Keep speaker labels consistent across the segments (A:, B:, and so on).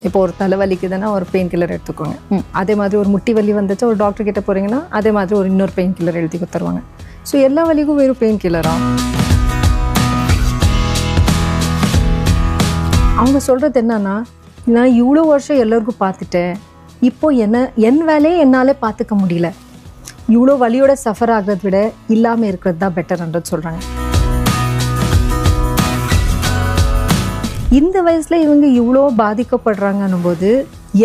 A: இப்போ ஒரு தலைவலிக்குதுன்னா ஒரு பெயின் கில்லர் எடுத்துக்கோங்க. அதே மாதிரி ஒரு முட்டி வலி வந்துச்சு ஒரு டாக்டர் கிட்ட போகிறீங்கன்னா அதே மாதிரி ஒரு இன்னொரு பெயின் கில்லர் எழுதி கொடுத்துருவாங்க. ஸோ எல்லா வலிக்கும் வெறும் பெயின் கில்லரா? அவங்க சொல்கிறது என்னன்னா, நான் இவ்வளோ வருஷம் எல்லோருக்கும் பார்த்துட்டேன், இப்போ என் வேலையை என்னாலே பார்த்துக்க முடியல, இவ்வளோ வலியோட சஃபர் ஆகிறத விட இல்லாமல் இருக்கிறது தான் பெட்டர்ன்றது சொல்கிறாங்க. இந்த வயசில் இவங்க இவ்வளோ பாதிக்கப்படுறாங்கன்னும் போது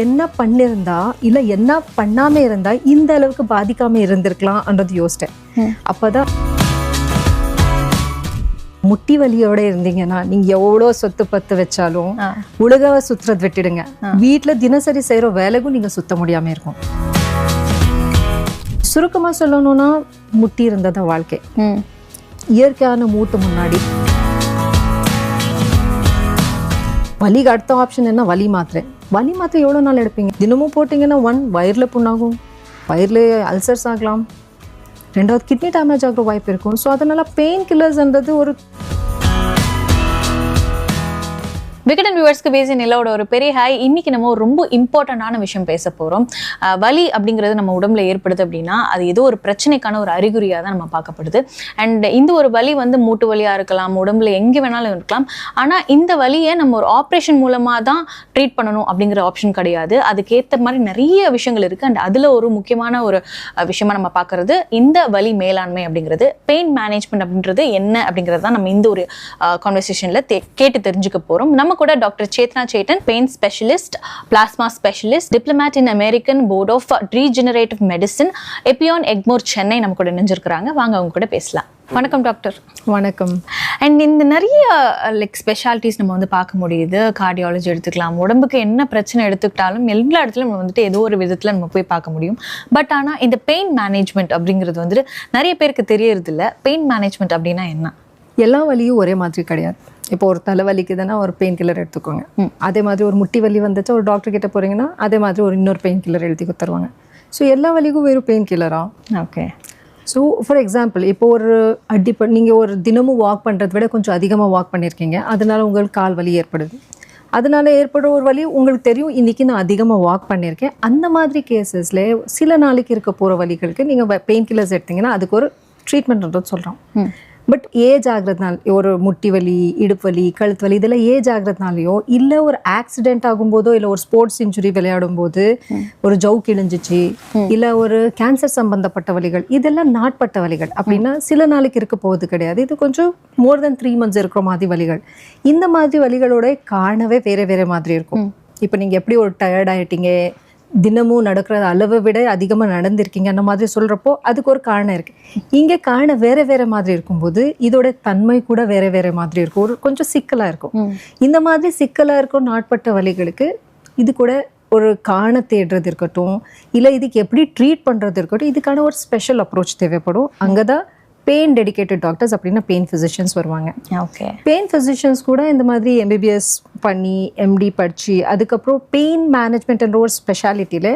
A: என்ன பண்ணியிருந்தா இல்லை என்ன பண்ணாமல் இருந்தால் இந்த அளவுக்கு பாதிக்காமல் இருந்திருக்கலாம்ன்றது யோசித்தேன். அப்போ தான் முட்டி வலியோட இருந்தீங்கன்னா நீங்கள் எவ்வளோ சொத்து பத்து வச்சாலும் உலக சுற்றுறது விட்டுடுங்க, வீட்டில் தினசரி செய்கிற வேலைக்கும் நீங்கள் சுத்த முடியாமல் இருக்கும். சுருக்கமாக சொல்லணும்னா முட்டி இருந்ததான் வாழ்க்கை. இயற்கையான மூட்டு முன்னாடி வலிக்கு அடுத்த ஆப்ஷன் என்ன? வலி மாத்திரை. வலி மாத்திரை எவ்வளோ நாள் எடுப்பீங்க? தினமும் போட்டிங்கன்னா வயிறில் புண்ணாகும், வயிறில் அல்சர்ஸ் ஆகலாம், ரெண்டாவது கிட்னி டேமேஜ் ஆகிற வாய்ப்பு இருக்கும். ஸோ அதனால் பெயின் கில்லர்ஸ்ன்றது ஒரு
B: விகடன் வியூவர்ஸ்க்கு பேசி நிலவோட ஒரு பெரிய ஹாய். இன்னைக்கு நம்ம ஒரு ரொம்ப இம்பார்ட்டண்டான விஷயம் பேச போகிறோம். வலி அப்படிங்கிறது நம்ம உடம்புல ஏற்படுது அப்படின்னா அது ஏதோ ஒரு பிரச்சனைக்கான ஒரு அறிகுறியாக தான் நம்ம பார்க்கப்படுது. அண்ட் இந்த ஒரு வலி வந்து மூட்டு வலியாக இருக்கலாம், உடம்புல எங்கே வேணாலும் இருக்கலாம். ஆனால் இந்த வலியை நம்ம ஒரு ஆப்ரேஷன் மூலமாக தான் ட்ரீட் பண்ணணும் அப்படிங்கிற ஆப்ஷன் கிடையாது. அதுக்கேற்ற மாதிரி நிறைய விஷயங்கள் இருக்குது. அண்ட் அதில் ஒரு முக்கியமான ஒரு விஷயமா நம்ம பார்க்குறது இந்த வலி மேலாண்மை அப்படிங்கிறது, பெயின் மேனேஜ்மெண்ட் அப்படின்றது என்ன அப்படிங்கிறது தான் நம்ம இந்த ஒரு கான்வர்சேஷனில் கேட்டு தெரிஞ்சுக்க போகிறோம். நம்ம கூட doctor Chetna Chetan, pain specialist, plasma specialist, diplomate in American board of regenerative medicine, எபியான் எக்மோர், சென்னை நம்ம கூட இணைஞ்சிருக்கிறாங்க. வாங்க அவங்க கூட பேசலாம். வணக்கம் டாக்டர்.
A: வணக்கம்.
B: அண்ட் இந்த நிறைய ஸ்பெஷாலிட்டிஸ் நம்ம வந்து பார்க்க முடியுது. கார்டியாலஜி எடுத்துக்கலாம், உடம்புக்கு என்ன பிரச்சனை எடுத்துக்கிட்டாலும் எல்லா இடத்துலையும் நம்ம வந்துட்டு ஏதோ ஒரு விதத்தில் நம்ம போய் பார்க்க முடியும். பட் ஆனால் இந்த பெயின் மேனேஜ்மெண்ட் அப்படிங்கிறது வந்துட்டு நிறைய பேருக்கு தெரியறது இல்லை. பெயின் மேனேஜ்மெண்ட் அப்படின்னா என்ன?
A: எல்லா வலியும் ஒரே மாதிரி கிடையாது. இப்போ ஒரு தலைவலிக்குதுன்னா ஒரு பெயின் கில்லர் எடுத்துக்கோங்க. அதே மாதிரி ஒரு முட்டி வலி வந்துச்சு ஒரு டாக்டர் கிட்ட போகிறீங்கன்னா அதே மாதிரி ஒரு இன்னொரு பெயின் கில்லர் எழுதி கொடுத்துருவாங்க. ஸோ எல்லா வலிக்கும் வெறும் பெயின் கில்லரா?
B: ஓகே.
A: ஸோ ஃபார் எக்ஸாம்பிள் இப்போ ஒரு நீங்கள் ஒரு தினமும் வாக் பண்ணுறத விட கொஞ்சம் அதிகமாக வாக் பண்ணியிருக்கீங்க, அதனால உங்களுக்கு கால் வலி ஏற்படுது. அதனால ஏற்படுற ஒரு வலி உங்களுக்கு தெரியும், இன்றைக்கி நான் அதிகமாக வாக் பண்ணியிருக்கேன். அந்த மாதிரி கேசஸில் சில நாளைக்கு இருக்க போகிற வலிகளுக்கு நீங்கள் பெயின் கில்லர்ஸ் எடுத்திங்கன்னா அதுக்கு ஒரு ட்ரீட்மெண்ட்ன்றது சொல்கிறோம். பட் ஏஜ் ஆகுறதுனால ஒரு முட்டி வலி, இடுப்பு வலி, கழுத்து வலி இதெல்லாம் ஏஜ் ஆகுறதுனாலையோ இல்லை ஒரு ஆக்சிடென்ட் ஆகும்போதோ இல்லை ஒரு ஸ்போர்ட்ஸ் இன்ஜுரி விளையாடும் போது ஒரு ஜவு கிழிஞ்சிச்சு இல்லை ஒரு கேன்சர் சம்பந்தப்பட்ட வலிகள், இதெல்லாம் நாட்பட்ட வலிகள் அப்படின்னா சில நாளைக்கு இருக்க போவது கிடையாது. இது கொஞ்சம் மோர் தென் 3 months இருக்கிற மாதிரி வலிகள். இந்த மாதிரி வலிகளோட காரணவே வேறு வேறு மாதிரி இருக்கும். இப்போ நீங்கள் எப்படி ஒரு டயர்ட் ஆகிட்டீங்க, தினமும் நடக்கிற அளவை விட அதிகமாக நடந்திருக்கீங்க அந்த மாதிரி சொல்கிறப்போ அதுக்கு ஒரு காரணம் இருக்குது. இங்கே காரணம் வேறு வேறு மாதிரி இருக்கும்போது இதோட தன்மை கூட வேறு வேறு மாதிரி இருக்கும், ஒரு கொஞ்சம் சிக்கலாக இருக்கும். இந்த மாதிரி சிக்கலாக இருக்கும் நாட்பட்ட வலிகளுக்கு இது கூட ஒரு காரணம் தேடுறது இருக்கட்டும், இல்லை இதுக்கு எப்படி ட்ரீட் பண்ணுறது இருக்கட்டும், இதுக்கான ஒரு ஸ்பெஷல் அப்ரோச் தேவைப்படும். அங்கே தான் பெயின் டெடிகேட்டட் டாக்டர்ஸ் அப்படின்னா பெயின் ஃபிசிஷியன்ஸ் வருவாங்க.
B: ஓகே.
A: பெயின் ஃபிசிஷியன்ஸ் கூட இந்த மாதிரி MBBS பண்ணி MD படித்து அதுக்கப்புறம் பெயின் மேனேஜ்மெண்ட்ன்ற ஒரு ஸ்பெஷாலிட்டியில்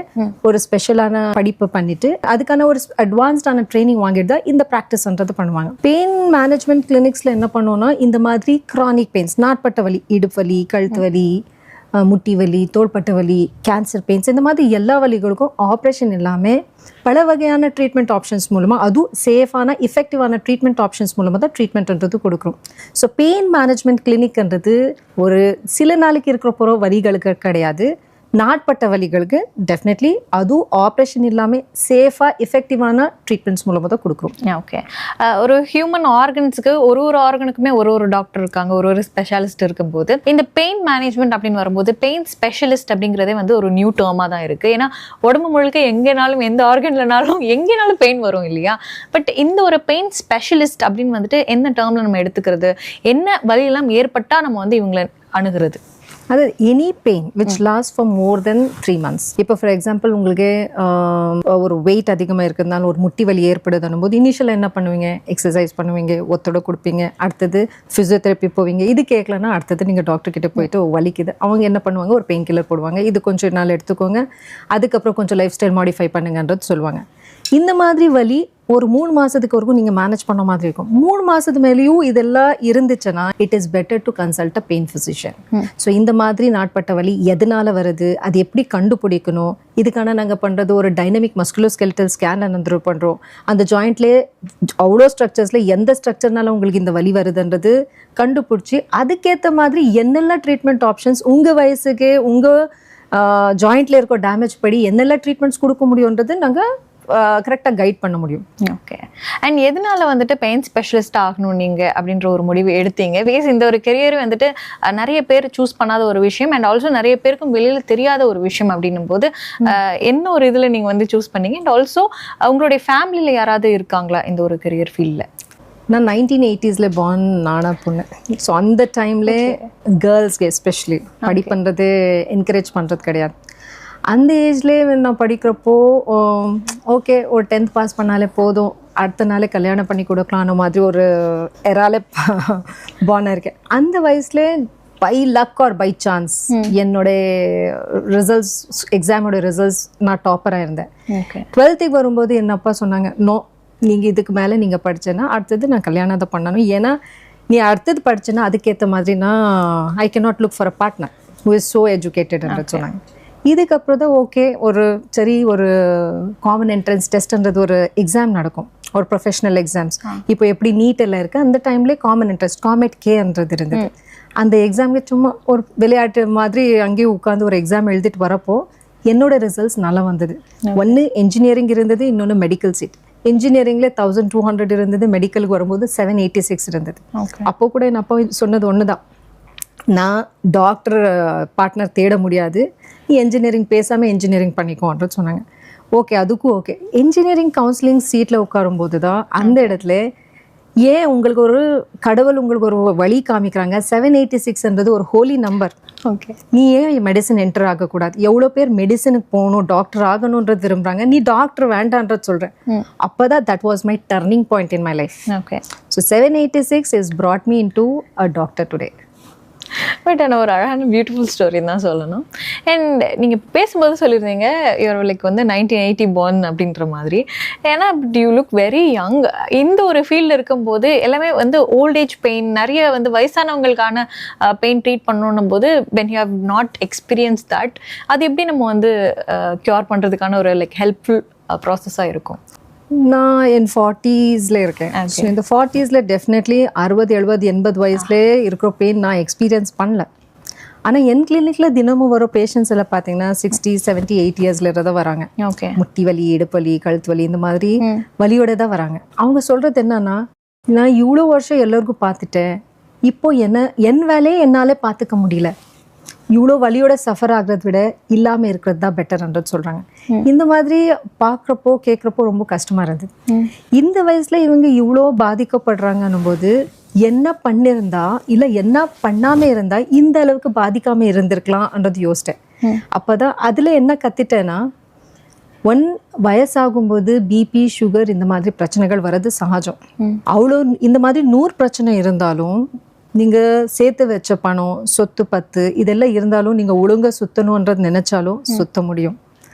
A: ஒரு ஸ்பெஷலான படிப்பு பண்ணிட்டு அதுக்கான ஒரு அட்வான்ஸ்டான ட்ரைனிங் வாங்கிட்டு தான் இந்த ப்ராக்டிஸ்ன்றது பண்ணுவாங்க. பெயின் மேனேஜ்மெண்ட் கிளினிக்ஸில் என்ன பண்ணுவோன்னா இந்த மாதிரி க்ரானிக் பெயின்ஸ், நாட்பட்ட வலி, இடுப்பு வலி, கழுத்து வலி, முட்டி வலி, தோள்பட்ட வலி, கேன்சர் பெயின்ஸ், இந்த மாதிரி எல்லா வலிகளுக்கும் ஆப்ரேஷன் இல்லாமல் பல வகையான ட்ரீட்மெண்ட் ஆப்ஷன்ஸ் மூலமாக, அதுவும் சேஃபான எஃபெக்டிவான ட்ரீட்மெண்ட் ஆப்ஷன்ஸ் மூலமாக தான் ட்ரீட்மெண்ட்ன்றது கொடுக்குறோம். ஸோ பெயின் மேனேஜ்மெண்ட் கிளினிக்ன்றது ஒரு சில நாளைக்கு இருக்கிற போகிற வலிகளுக்கு கிடையாது, நாட்பட்ட வலிகளுக்கு டெஃபினெட்லி அதுவும் ஆப்ரேஷன் இல்லாமல் சேஃபாக எஃபெக்டிவான ட்ரீட்மெண்ட்ஸ் மூலமாக தான் கொடுக்குறோம்.
B: ஓகே. ஒரு ஹியூமன் ஆர்கன்ஸுக்கு ஒரு ஆர்கனுக்குமே ஒரு டாக்டர் இருக்காங்க, ஒரு ஸ்பெஷாலிஸ்ட் இருக்கும்போது இந்த பெயின் மேனேஜ்மெண்ட் அப்படின்னு வரும்போது பெயின் ஸ்பெஷலிஸ்ட் அப்படிங்கிறதே வந்து ஒரு நியூ டேர்மாக தான் இருக்குது. ஏன்னா உடம்பு முழுக்க எங்கேனாலும் எந்த ஆர்கன்லனாலும் எங்கேனாலும் பெயின் வரும் இல்லையா? பட் இந்த ஒரு பெயின் ஸ்பெஷலிஸ்ட் அப்படின்னு வந்துட்டு எந்த டேர்மில் நம்ம எடுத்துக்கிறது, என்ன வலியெல்லாம் ஏற்பட்டால் நம்ம வந்து இவங்களை அணுகிறது?
A: அது any pain which last for more then 3 months. இப்போ ஃபார் எக்ஸாம்பிள் உங்களுக்கு ஒரு வெயிட் அதிகமாக இருக்கிறதுனால ஒரு முட்டி வலி ஏற்படுதுன்னும் போது இனிஷியலாக என்ன பண்ணுவீங்க? எக்ஸசைஸ் பண்ணுவீங்க, ஒத்தடை கொடுப்பீங்க, அடுத்தது ஃபிசியோதெரப்பி போவீங்க. இது கேட்கலன்னா அடுத்தது நீங்கள் டாக்டர் கிட்டே போயிட்டு வலிக்குது, அவங்க என்ன பண்ணுவாங்க? ஒரு பெயின் கில்லர் போடுவாங்க, இது கொஞ்சம் நாள் எடுத்துக்கோங்க, அதுக்கப்புறம் கொஞ்சம் லைஃப் ஸ்டைல் மாடிஃபை பண்ணுங்கன்றது சொல்லுவாங்க. இந்த மாதிரி வலி ஒரு 3 மாசத்துக்கு வரைக்கும் நீங்க மேனேஜ் பண்ண மாதிரி இருக்கும். 3 மாசத்து மேலேயும் இதெல்லாம் இருந்துச்சுன்னா it is better to consult a pain physician. So இந்த மாதிரி நாட்பட்ட வலி எதனால வருது, அது எப்படி கண்டுபிடிக்கணும், இதுக்கான நாங்கள் பண்ணுறது ஒரு டைனமிக் மஸ்குலோஸ்கெலட்டல் ஸ்கேன் வந்து பண்ணுறோம். அந்த ஜாயிண்ட்லேயே அவ்வளோ ஸ்ட்ரக்சர்ஸில் எந்த ஸ்ட்ரக்சர்னால உங்களுக்கு இந்த வலி வருதுன்றது கண்டுபிடிச்சி அதுக்கேற்ற மாதிரி என்னெல்லாம் ட்ரீட்மெண்ட் ஆப்ஷன்ஸ் உங்கள் வயசுக்கு உங்கள் ஜாயிண்ட்ல இருக்க டேமேஜ் படி என்னெல்லாம் ட்ரீட்மெண்ட்ஸ் கொடுக்க முடியுன்றது நாங்கள் கரெக்டாக கைட் பண்ண முடியும்.
B: ஓகே. அண்ட் எதனால வந்துட்டு பெயின் ஸ்பெஷலிஸ்ட் ஆகணும் நீங்கள் அப்படின்ற ஒரு முடிவு எடுத்தீங்க? பிகாஸ் இந்த ஒரு கெரியர் வந்துட்டு நிறைய பேர் சூஸ் பண்ணாத ஒரு விஷயம் அண்ட் ஆல்சோ நிறைய பேருக்கும் வெளியில் தெரியாத ஒரு விஷயம் அப்படின்னும் போது என்ன ஒரு இதில் நீங்கள் வந்து சூஸ் பண்ணீங்க? அண்ட் ஆல்சோ உங்களுடைய ஃபேமிலியில் யாராவது இருக்காங்களா இந்த ஒரு கெரியர் ஃபீல்டில்?
A: நான் 1980s பார்ன் நானா பொண்ணு. ஸோ அந்த டைம்லே கேர்ள்ஸ்க்கு எஸ்பெஷலி படி பண்ணுறது என்கரேஜ் பண்ணுறது கிடையாது. அந்த ஏஜ்லேயே நான் படிக்கிறப்போ ஓகே ஒரு 10th பாஸ் பண்ணாலே போதும், அடுத்த நாளே கல்யாணம் பண்ணி கொடுக்கலாம் அந்த மாதிரி ஒரு எராலே பார்ன் இருக்கேன். அந்த வயசுலேயே by luck or by chance என்னோடைய ரிசல்ட்ஸ், எக்ஸாமோட ரிசல்ட்ஸ் நான் டாப்பராக இருந்தேன். 12th வரும்போது என் அப்பா சொன்னாங்க, நோ நீங்கள் இதுக்கு மேலே நீங்கள் படிச்சேன்னா அடுத்தது நான் கல்யாணத்தை பண்ணணும், ஏன்னா நீ அடுத்தது படிச்சேன்னா அதுக்கேற்ற மாதிரி நான் I can not look for a partner who is so எஜுகேட்டட்ன்றது சொன்னாங்க. இதுக்கப்புறம் தான் ஓகே ஒரு சரி ஒரு காமன் என்ட்ரன்ஸ் டெஸ்ட்ன்றது ஒரு எக்ஸாம் நடக்கும், ஒரு ப்ரொஃபஷனல் எக்ஸாம்ஸ். இப்போ எப்படி நீட் எல்லாம் இருக்குது, அந்த டைம்லேயே காமன் என்ட்ரன்ஸ் காமெட் கேன்றது இருந்தது. அந்த எக்ஸாம்க்கு சும்மா ஒரு விளையாட்டு மாதிரி அங்கேயும் உட்காந்து ஒரு எக்ஸாம் எழுதிட்டு வரப்போ என்னோட ரிசல்ட்ஸ் நல்லா வந்தது. ஒன்று என்ஜினியரிங் இருந்தது, இன்னொன்று மெடிக்கல் சீட். இன்ஜினியரிங்கில் 1200 இருந்தது, மெடிக்கலுக்கு வரும்போது 786 இருந்தது. அப்போ கூட என் அப்பா சொன்னது ஒன்று தான், நான் டாக்டர் பார்ட்னர் தேட முடியாது, நீ என்ஜினியரிங் பேசாமல் என்ஜினியரிங் பண்ணிக்கோன்றது சொன்னாங்க. ஓகே அதுக்கும் ஓகே. என்ஜினியரிங் கவுன்சிலிங் சீட்டில் உட்காரும்போது தான் அந்த இடத்துல ஏன் உங்களுக்கு ஒரு கடவுள் உங்களுக்கு ஒரு வழி காமிக்கிறாங்க. 786ன்றது ஒரு ஹோலி நம்பர்.
B: ஓகே,
A: நீ ஏன் மெடிசன் என்டர் ஆகக்கூடாது? எவ்வளோ பேர் மெடிசனுக்கு போகணும், டாக்டர் ஆகணுன்றது விரும்புகிறாங்க, நீ டாக்டர் வேண்டான்றது சொல்கிறேன். அப்போ தான் that was my turning point in my life.
B: Okay.
A: So 786 is brought me into a doctor today.
B: But ஆனால் ஒரு அழகான பியூட்டிஃபுல் ஸ்டோரின்னு தான் சொல்லணும். அண்ட் நீங்கள் பேசும்போது சொல்லியிருந்தீங்க யுவர் லைக் வந்து 1980 பார்ன் அப்படின்ற மாதிரி. ஏன்னா யூ லுக் வெரி யங். இந்த ஒரு ஃபீல்டில் இருக்கும்போது எல்லாமே வந்து ஓல்ட் ஏஜ் பெயின், நிறைய வந்து வயசானவங்களுக்கான பெயின் ட்ரீட் பண்ணணும் போது when you have not experienced that, அது எப்படி நம்ம வந்து க்யூர் பண்ணுறதுக்கான ஒரு லைக் ஹெல்ப்ஃபுல் ப்ராசஸாக இருக்கும்?
A: நான் என் 40ஸ்ல இருக்கேன். ஸோ இந்த 40ஸ்ல டெஃபினெட்லி 60, 70, 80 வயசுலேயே இருக்கிற பெயின் நான் எக்ஸ்பீரியன்ஸ் பண்ணல. ஆனால் என் கிளினிக்கில் தினமும் வர பேஷண்ட்ஸ் எல்லாம் பார்த்தீங்கன்னா 60, 70, 80 இயர்ஸ்ல தான் வராங்க.
B: ஓகே.
A: முட்டி வலி, இடுப்பு வலி, கழுத்து வலி, இந்த மாதிரி வலியோட தான் வராங்க. அவங்க சொல்கிறது என்னன்னா, நான் இவ்வளோ வருஷம் எல்லோருக்கும் பார்த்துட்டேன், இப்போ என் வேலையை என்னாலே பார்த்துக்க முடியல, இவ்வளோ வலியோட சஃபர் ஆகுறத விட இல்லாமல் இருக்கிறது தான் பெட்டர்ன்றது சொல்கிறாங்க. இந்த மாதிரி பார்க்குறப்போ கேட்குறப்போ ரொம்ப கஷ்டமாக இருந்தது. இந்த வயசில் இவங்க இவ்வளோ பாதிக்கப்படுறாங்கன்னும் போது என்ன பண்ணியிருந்தா இல்லை என்ன பண்ணாமல் இருந்தால் இந்த அளவுக்கு பாதிக்காமல் இருந்திருக்கலாம்ன்றது யோசித்தேன். அப்போ தான் அதில் என்ன கற்றுட்டேன்னா, வயசாகும்போது பிபி, சுகர் இந்த மாதிரி பிரச்சனைகள் வர்றது சகஜம். அவ்வளோ இந்த மாதிரி 100 பிரச்சனை இருந்தாலும் நீங்கள் சேர்த்து வச்ச பணம், சொத்து, பத்து இதெல்லாம் இருந்தாலும் நீங்கள் ஒழுங்காக சுற்றணுன்றது நினைச்சாலும் சுத்த முடியும்.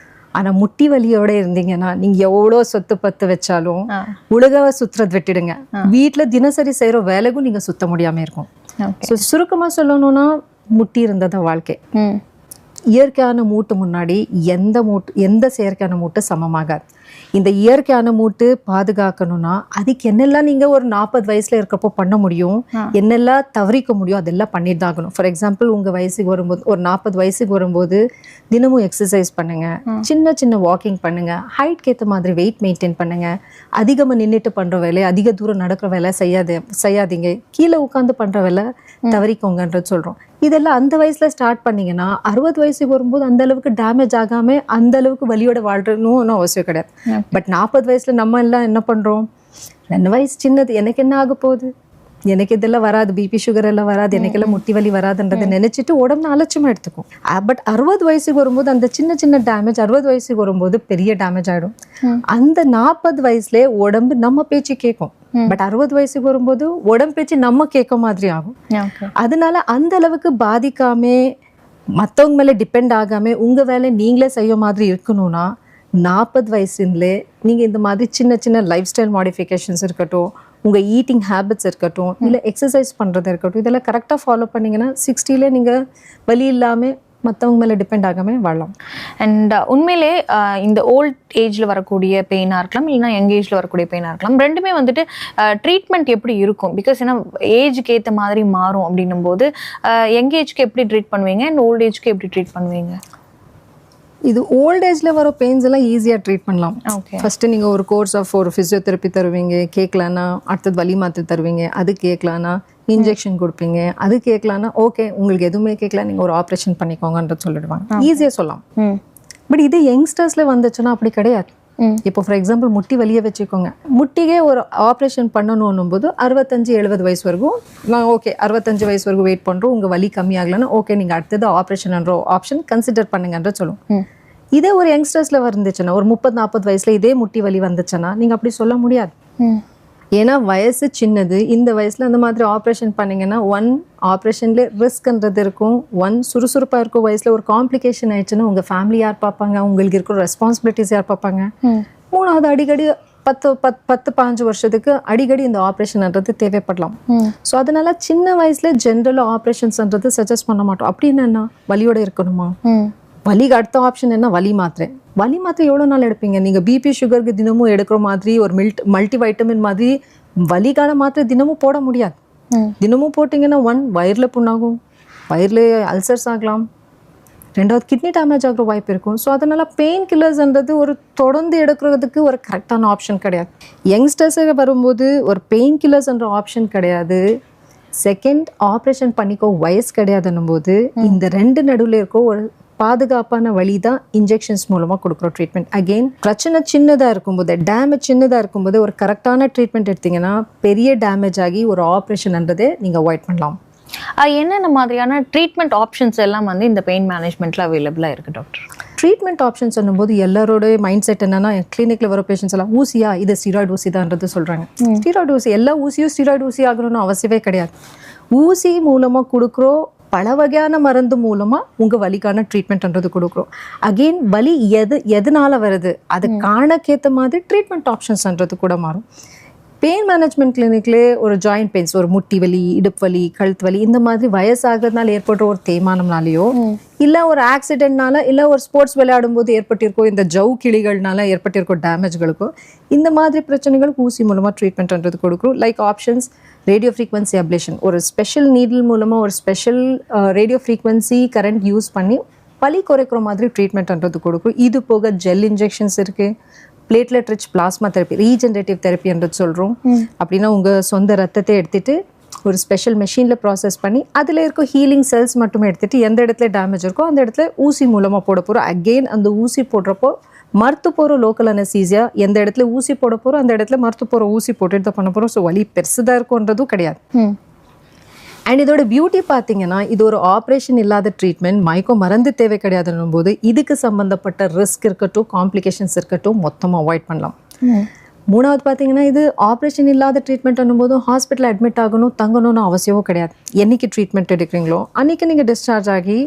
A: ஆனால் முட்டி வலியோட இருந்தீங்கன்னா நீங்கள் எவ்வளோ சொத்து பத்து வச்சாலும் ஒழுங்காக சுற்றுறது விட்டுடுங்க, வீட்டில் தினசரி செய்கிற வேலைக்கும் நீங்கள் சுத்த முடியாமல் இருக்கும். ஸோ சுருக்கமாக சொல்லணும்னா முட்டி இருந்தது வாழ்க்கை. இயற்கையான மூட்டு முன்னாடி எந்த செயற்கையான மூட்டு சமமாகாது. இந்த இயற்கையான மூட்டு பாதுகாக்கணும்னா அதுக்கு என்னெல்லாம் நீங்கள் ஒரு 40 வயசுல இருக்கப்போ பண்ண முடியும், என்னெல்லாம் தவறிக்க முடியும், அதெல்லாம் பண்ணிட்டு தான் ஆகணும். ஃபார் எக்ஸாம்பிள் உங்கள் வயசுக்கு வரும்போது, ஒரு 40 வயசுக்கு வரும்போது தினமும் எக்ஸசைஸ் பண்ணுங்க, சின்ன சின்ன வாக்கிங் பண்ணுங்க, ஹைட்க்கு ஏற்ற மாதிரி வெயிட் மெயின்டைன் பண்ணுங்க, அதிகமாக நின்றுட்டு பண்ணுற வேலை, அதிக தூரம் நடக்கிற வேலை செய்யாதீங்க, கீழே உட்காந்து பண்ணுற வேலை தவறிக்கோங்கன்றது சொல்கிறோம். இதெல்லாம் அந்த வயசுல ஸ்டார்ட் பண்ணீங்கன்னா 60 வயசுக்கு வரும்போது அந்த அளவுக்கு டேமேஜ் ஆகாம அந்த அளவுக்கு வலியோட வாழ்றணும் அவசியம் கிடையாது. பட் 40 வயசுல நம்ம எல்லாம் என்ன பண்றோம், 2 வயசு சின்னது, எனக்கு என்ன ஆக போகுது, எனக்கு இதெல்லாம் வராது, பிபி சுகர் எல்லாம் வராது, எனக்கெல்லாம் முட்டி வலி வராதுன்றதை நினைச்சிட்டு உடம்பு அலட்சியமா எடுத்துக்கும். பட் 60 வயசுக்கு வரும்போது அந்த சின்ன சின்ன டேமேஜ் 60 வயசுக்கு வரும்போது பெரிய டேமேஜ் ஆயிடும். அந்த 40 வயசுல உடம்பு நம்ம பேச்சு கேட்கும். பட் 60 வயசுக்கு வரும்போது உடம்பு பேச்சு நம்ம கேட்க மாதிரி ஆகும். அதனால அந்த அளவுக்கு பாதிக்காம மற்றவங்க மேலே டிபெண்ட் ஆகாம உங்க வேலை நீங்களே செய்ய மாதிரி இருக்கணும்னா 40 வயசுலேயே நீங்கள் இந்த மாதிரி சின்ன சின்ன லைஃப் ஸ்டைல் மாடிஃபிகேஷன்ஸ் இருக்கட்டும், உங்கள் ஈட்டிங் ஹேபிட்ஸ் இருக்கட்டும், இல்லை எக்ஸசைஸ் பண்ணுறது இருக்கட்டும், இதெல்லாம் கரெக்டாக ஃபாலோ பண்ணிங்கன்னா 60லே நீங்கள் வலி இல்லாமல் மற்றவங்க மேலே டிபெண்ட் ஆகாமல் வாழலாம்.
B: அண்ட் உண்மையிலே இந்த ஓல்ட் ஏஜில் வரக்கூடிய பெயினாக இருக்கலாம், இல்லைனா யங் ஏஜில் வரக்கூடிய பெயினாக இருக்கலாம், ரெண்டுமே வந்துட்டு ட்ரீட்மெண்ட் எப்படி இருக்கும்? பிகாஸ் ஏன்னா ஏஜுக்கு ஏற்ற மாதிரி மாறும் அப்படின்னும் போது யங் ஏஜ்க்கு எப்படி ட்ரீட் பண்ணுவீங்க அண்ட் ஓல்ட் ஏஜ்க்கு எப்படி ட்ரீட் பண்ணுவீங்க?
A: இது ஓல்ட் ஏஜில் வர பெயின்ஸ் எல்லாம் ஈஸியாக ட்ரீட் பண்ணலாம். ஃபஸ்ட்டு நீங்கள் ஒரு கோர்ஸ் ஆஃப் ஒரு ஃபிசியோதெரப்பி தருவீங்க, கேட்கலான்னா அடுத்தது வலி மாத்திரை தருவீங்க, அது கேட்கலான்னா இன்ஜெக்ஷன் கொடுப்பீங்க, அது கேட்கலான்னா ஓகே உங்களுக்கு எதுவுமே கேட்கல நீங்கள் ஒரு ஆப்ரேஷன் பண்ணிக்கோங்கன்றது சொல்லிடுவாங்க, ஈஸியாக சொல்லலாம். பட் இது யங்ஸ்டர்ஸில் வந்துச்சுன்னா அப்படி கிடையாது. இப்போ ஃபார் எக்ஸாம்பிள் முட்டி வலியை வச்சுக்கோங்க, முட்டிக்கே ஒரு ஆப்ரேஷன் பண்ணணும் போது 65-70 வயசு வரைக்கும் நான் ஓகே 65 வயசு வரைக்கும் வெயிட் பண்ணுறோம், உங்கள் வலி கம்மியாகலன்னா ஓகே நீங்கள் அடுத்தது ஆப்ரேஷன்ன்ற ஆப்ஷன் கன்சிடர் பண்ணுங்கன்ற சொல்லுவோம். இதே ஒரு யங்ஸ்டர்ஸில் வந்துச்சுன்னா ஒரு 30-40 வயசில் இதே முட்டி வலி வந்துச்சுன்னா நீங்கள் அப்படி சொல்ல முடியாது. ஏன்னா வயசு சின்னது, இந்த வயசில் அந்த மாதிரி ஆப்ரேஷன் பண்ணிங்கன்னா ஆப்ரேஷன்லேயே ரிஸ்க்ன்றது இருக்கும், சுறுசுறுப்பாக இருக்கும். வயசில் ஒரு காம்ப்ளிகேஷன் ஆயிடுச்சுன்னா உங்கள் ஃபேமிலி யார் பார்ப்பாங்க, உங்களுக்கு இருக்கிற ரெஸ்பான்சிபிலிட்டிஸ் யார் பார்ப்பாங்க. 3வது அடிக்கடி 10-15 வருஷத்துக்கு அடிக்கடி இந்த ஆப்ரேஷன்ன்றது தேவைப்படலாம். ஸோ அதனால சின்ன வயசுல ஜென்ரலாக ஆப்ரேஷன்ஸ்ன்றது சஜஸ்ட் பண்ண மாட்டோம். அப்படின்னு என்ன வலியோட இருக்கணுமா? வலிக்கு அடுத்த ஆப்ஷன் என்ன? வலி மாத்திரை எவ்வளோ நாள் எடுப்பீங்க? நீங்கள் பிபி சுகருக்கு தினமும் எடுக்கிற மாதிரி ஒரு மல்டி வைட்டமின் மாதிரி வலிக்கான மாத்திரை தினமும் போட முடியாது. தினமும் போட்டிங்கன்னா வயிறில் புண்ணாகும், வயிறில் அல்சர்ஸ் ஆகலாம், 2வது கிட்னி டேமேஜ் ஆகிற வாய்ப்பு இருக்கும். ஸோ அதனால் பெயின் கில்லர்ஸ்ன்றது ஒரு தொடர்ந்து எடுக்கிறதுக்கு ஒரு கரெக்டான ஆப்ஷன் கிடையாது. யங்ஸ்டர்ஸுக்கு வரும்போது ஒரு பெயின் கில்லர்ஸ்ன்ற ஆப்ஷன் கிடையாது. செகண்ட் ஆப்ரேஷன் பண்ணிக்கோ வயசு கிடையாதுன்னும் போது இந்த 2 நடுவில் இருக்க ஒரு பாதுகாப்பான வழி தான் இன்ஜெக்ஷன்ஸ் மூலமாக கொடுக்குற ட்ரீட்மெண்ட். அகெயின் பிரச்சனை சின்னதாக இருக்கும்போது, டேமேஜ் சின்னதாக இருக்கும்போது ஒரு கரெக்டான ட்ரீட்மெண்ட் எடுத்திங்கன்னா பெரிய டேமேஜ் ஆகி ஒரு ஆப்ரேஷன்ன்றதே நீங்கள் அவாய்ட் பண்ணலாம்.
B: என்னென்ன மாதிரியான ட்ரீட்மெண்ட் ஆப்ஷன்ஸ் எல்லாம் வந்து இந்த பெயின் மேனேஜ்மெண்ட்டில் அவைலபிளாக இருக்குது டாக்டர்?
A: ட்ரீட்மெண்ட் ஆப்ஷன்ஸ் சொல்லும்போது எல்லாரோட மைண்ட் செட் என்னன்னா, கிளினிக்கில் வர பேஷண்ட்ஸ் எல்லாம் ஊசியா, இது ஸ்டீராய்டு ஊசி தான்றது சொல்கிறாங்க. ஸ்டீராய்டு ஊசி எல்லா ஊசியும் ஸ்டீராய்டு ஊசி ஆகணும்னு அவசியமே கிடையாது. ஊசி மூலமாக கொடுக்குறோம், பல வகையான மருந்து மூலமாக உங்கள் வலிக்கான ட்ரீட்மெண்ட்ன்றது கொடுக்குறோம். அகெயின் வலி எதனால வருது அது காணக்கேற்ற மாதிரி ட்ரீட்மெண்ட் ஆப்ஷன்ஸ்ன்றது கூட மாறும். பெயின் மேனேஜ்மெண்ட் கிளினிக்லேயே ஒரு ஜாயிண்ட் பெயின்ஸ், ஒரு முட்டி வலி, இடுப்பு வலி, கழுத்து வலி, இந்த மாதிரி வயசாகிறதுனால ஏற்படுற ஒரு தேய்மானம்னாலேயோ, இல்லை ஒரு ஆக்சிடென்ட்னால, இல்லை ஒரு ஸ்போர்ட்ஸ் விளையாடும் போது ஏற்பட்டிருக்கோ இந்த ஜவு கிளிகள்னால ஏற்பட்டிருக்கோ டேமேஜ்களுக்கோ, இந்த மாதிரி பிரச்சனைகளுக்கு ஊசி மூலமாக ட்ரீட்மெண்ட்ன்றது கொடுக்குறோம். Like options radio frequency ablation, ஒரு ஸ்பெஷல் நீடில் மூலமாக ஒரு special radio frequency current use பண்ணி வலி குறைக்கிற மாதிரி ட்ரீட்மெண்ட்ன்றது கொடுக்குறோம். இது போக ஜெல் இன்ஜெக்ஷன்ஸ் இருக்குது, platelet rich plasma therapy, regenerative therapy என்று சொல்கிறோம். அப்படின்னா உங்கள் சொந்த ரத்தத்தை எடுத்துகிட்டு ஒரு ஸ்பெஷல் மெஷினில் ப்ராசஸ் பண்ணி அதில் இருக்க ஹீலிங் செல்ஸ் மட்டுமே எடுத்துகிட்டு எந்த இடத்துல டேமேஜ் இருக்கோ அந்த இடத்துல ஊசி மூலமாக போட போகிறோம். அகெயின் அந்த ஊசி போடுறப்போ மறுத்து போகிற லோக்கல் அனஸ்தீசியா, எந்த இடத்துல ஊசி போட போகிறோம் அந்த இடத்துல மறுத்து போகிற ஊசி போட்டுட்டு தான் பண்ண போகிறோம். ஸோ வலி பெருசுதான் இருக்கும்ன்றதும் கிடையாது. அண்ட் இதோட பியூட்டி பார்த்தீங்கன்னா, இது ஒரு ஆப்ரேஷன் இல்லாத ட்ரீட்மெண்ட், மயக்கம் மருந்து தேவை கிடையாதுன்னும் போது இதுக்கு சம்மந்தப்பட்ட ரிஸ்க் இருக்கட்டும், காம்ப்ளிகேஷன்ஸ் இருக்கட்டும், மொத்தமாக அவாய்ட் பண்ணலாம். 3வது பார்த்தீங்கன்னா, இது ஆப்ரேஷன் இல்லாத ட்ரீட்மெண்ட் போதும் ஹாஸ்பிட்டல் அட்மிட் ஆகணும், தங்கணும்னு அவசியமும் கிடையாது. என்னைக்கு ட்ரீட்மெண்ட் எடுக்கிறீங்களோ அன்றைக்கி நீங்கள் டிஸ்சார்ஜ் ஆகி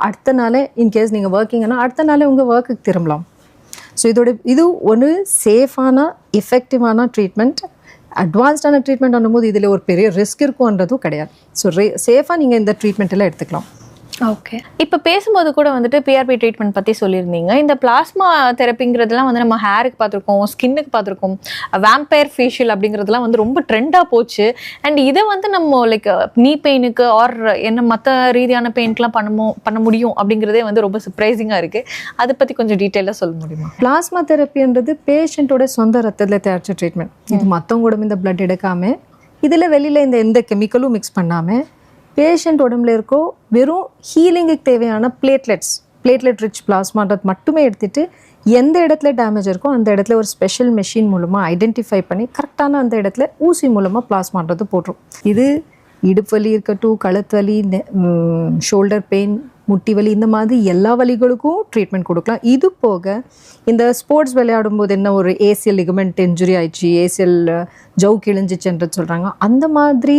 A: அடுத்த நாளே இன்கேஸ் நீங்கள் ஒர்க்கிங்கன்னா அடுத்த நாளே உங்கள் ஒர்க்குக்கு திரும்பலாம். ஸோ இது ஒன்று சேஃபான எஃபெக்டிவான ட்ரீட்மெண்ட். அட்வான்ஸ்டான ட்ரீட்மெண்ட் பண்ணும்போது இதில் ஒரு பெரிய ரிஸ்க் இருக்குன்றதும் கிடையாது. ஸோ சேஃபாக நீங்கள் இந்த ட்ரீட்மெண்ட் எல்லாம் எடுத்துக்கலாம்.
B: ஓகே, இப்போ பேசும்போது கூட வந்துட்டு பிஆர்பி ட்ரீட்மெண்ட் பற்றி சொல்லியிருந்தீங்க. இந்த பிளாஸ்மா தெரப்பிங்கிறதுலாம் வந்து நம்ம ஹேருக்கு பார்த்துருக்கோம், ஸ்கின்னுக்கு பார்த்துருக்கோம், வேம்பயர் ஃபேஷியல் அப்படிங்கிறதுலாம் வந்து ரொம்ப ட்ரெண்டாக போச்சு. அண்ட் இதை வந்து நம்ம லைக் நீ பெயினுக்கு ஆர் என்ன மற்ற ரீதியான பெயினுக்குலாம் பண்ண முடியும் அப்படிங்கிறதே வந்து ரொம்ப சர்ப்ரைசிங்காக இருக்குது. அதை பற்றி கொஞ்சம் டீட்டெயிலாக சொல்ல முடியுமா?
A: பிளாஸ்மா தெரப்பின்றது பேஷண்ட்டோட சொந்த ரத்தத்தில் தயாரித்த ட்ரீட்மெண்ட். இது மற்றவங்க இந்த பிளட் எடுக்காமல், இதில் வெளியில் எந்த கெமிக்கலும் மிக்ஸ் பண்ணாமல் பேஷண்ட் உடம்புல இருக்கோ வெறும் ஹீலிங்குக்கு தேவையான பிளேட்லெட் ரிச் பிளாஸ்மான்றது மட்டுமே எடுத்துகிட்டு எந்த இடத்துல டேமேஜ் இருக்கோ அந்த இடத்துல ஒரு ஸ்பெஷல் மெஷின் மூலமாக ஐடென்டிஃபை பண்ணி கரெக்டான அந்த இடத்துல ஊசி மூலமாக பிளாஸ்மான்றது போட்டுரும். இது இடுப்பு வலி இருக்கட்டும், கழுத்து வலி, ஷோல்டர் பெயின், முட்டி வலி, இந்த மாதிரி எல்லா வலிகளுக்கும் ட்ரீட்மெண்ட் கொடுக்கலாம். இது போக இந்த ஸ்போர்ட்ஸ் விளையாடும் போது என்ன ஒரு ஏசிஎல் லிகமெண்ட் இன்ஜுரி ஆயிடுச்சு, ஏசிஎல் ஜவு கிழிஞ்சிச்சுன்றது சொல்கிறாங்க, அந்த மாதிரி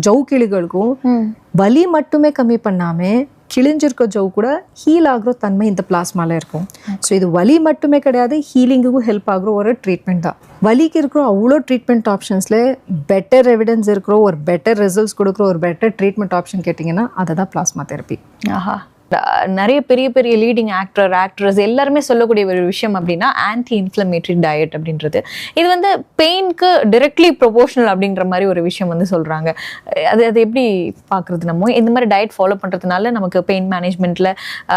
A: ஜவு கிளிகளுக்கும் வலி மட்டுமே கம்மி பண்ணாமல் கிழிஞ்சிருக்க ஜவ் கூட ஹீல் ஆகிற தன்மை இந்த பிளாஸ்மாவில் இருக்கும். ஸோ இது வலி மட்டுமே கிடையாது, ஹீலிங்குக்கும் ஹெல்ப் ஆகிற ஒரு ட்ரீட்மெண்ட் தான். வலிக்கு இருக்கிற அவ்வளோ ட்ரீட்மெண்ட் ஆப்ஷன்ஸில் பெட்டர் எவிடன்ஸ் இருக்கிற ஒரு பெட்டர் ரிசல்ட்ஸ் கொடுக்குற ஒரு பெட்டர் ட்ரீட்மெண்ட் ஆப்ஷன் கேட்டிங்கன்னா அதை தான் பிளாஸ்மா தெரப்பி.
B: ஆஹா, நிறைய பெரிய பெரிய லீடிங் ஆக்ட்ரஸ் எல்லாருமே சொல்லக்கூடிய ஒரு விஷயம் அப்படின்னா ஆன்டி இன்ஃப்ளமேட்டரி டயட் அப்படின்றது. இது வந்து பெயினுக்கு டிரெக்ட்லி ப்ரொபோஷனல் அப்படின்ற மாதிரி ஒரு விஷயம் வந்து சொல்கிறாங்க. அது எப்படி பார்க்குறது? நம்ம இந்த மாதிரி டயட் ஃபாலோ பண்ணுறதுனால நமக்கு பெயின் மேனேஜ்மெண்ட்டில்